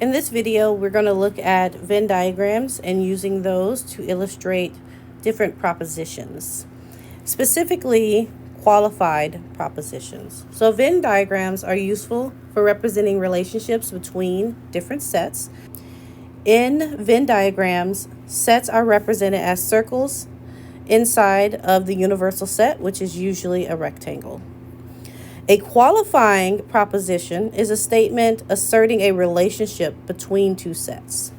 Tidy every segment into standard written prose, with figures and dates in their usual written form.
In this video, we're going to look at Venn diagrams and using those to illustrate different propositions, specifically qualified propositions. So Venn diagrams are useful for representing relationships between different sets. In Venn diagrams, sets are represented as circles inside of the universal set, which is usually a rectangle. A qualifying proposition is a statement asserting a relationship between two sets.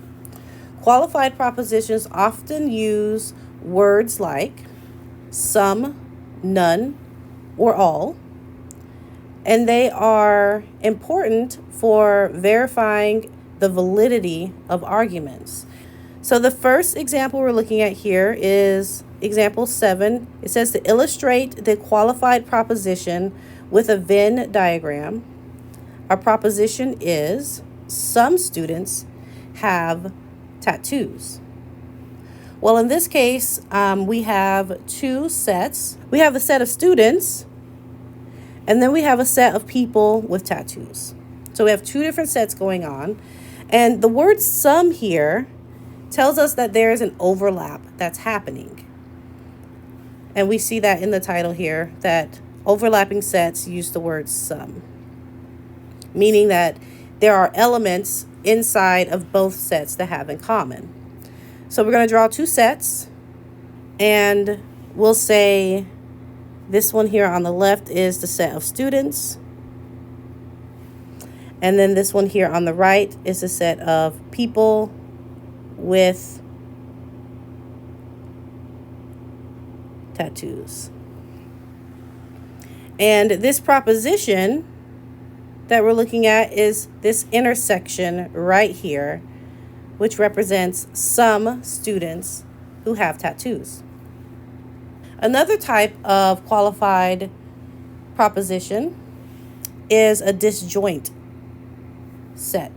Qualified propositions often use words like some, none, or all, and they are important for verifying the validity of arguments. So the first example we're looking at here is example 7. It says to illustrate the qualified proposition with a Venn diagram, our proposition is some students have tattoos. Well, in this case, we have two sets. We have a set of students, and then we have a set of people with tattoos. So we have two different sets going on. And the word some here tells us that there is an overlap that's happening. And we see that in the title here, that overlapping sets use the word some, meaning that there are elements inside of both sets that have in common. So we're going to draw two sets, and we'll say this one here on the left is the set of students, and then this one here on the right is a set of people with tattoos. And this proposition that we're looking at is this intersection right here, which represents some students who have tattoos. Another type of qualified proposition is a disjoint set.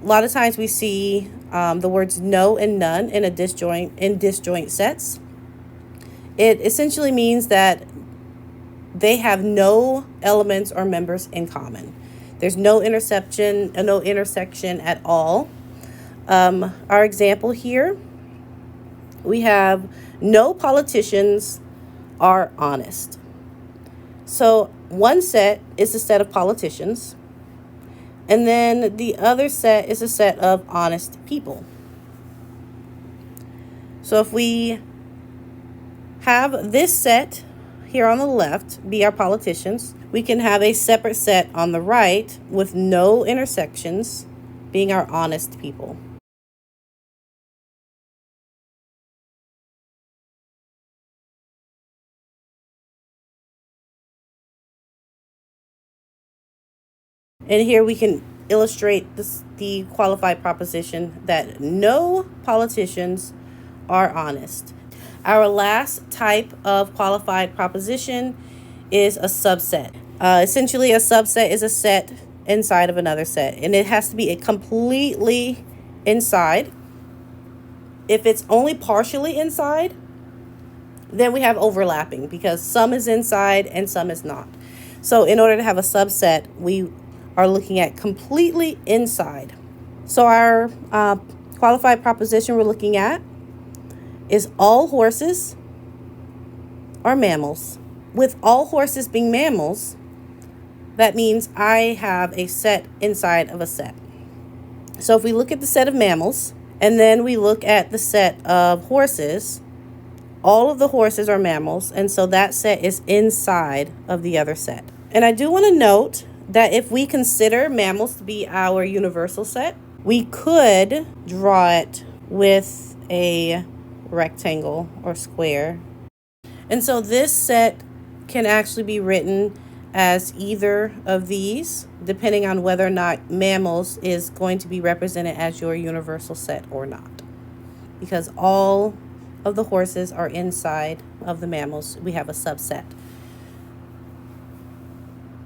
A lot of times we see the words no and none in disjoint sets. It essentially means that they have no elements or members in common. There's no intersection at all. Our example here, we have no politicians are honest. So one set is a set of politicians, and then the other set is a set of honest people. So if we have this set here on the left be our politicians, we can have a separate set on the right with no intersections being our honest people. And here we can illustrate the qualified proposition that no politicians are honest. Our last type of qualified proposition is a subset. Essentially, a subset is a set inside of another set, and it has to be completely inside. If it's only partially inside, then we have overlapping because some is inside and some is not. So in order to have a subset, we are looking at completely inside. So our qualified proposition we're looking at is all horses are mammals. With all horses being mammals, that means I have a set inside of a set. So if we look at the set of mammals and then we look at the set of horses, all of the horses are mammals, and so that set is inside of the other set. And I do want to note that if we consider mammals to be our universal set, we could draw it with a rectangle or square. And so this set can actually be written as either of these, depending on whether or not mammals is going to be represented as your universal set or not. Because all of the horses are inside of the mammals, we have a subset.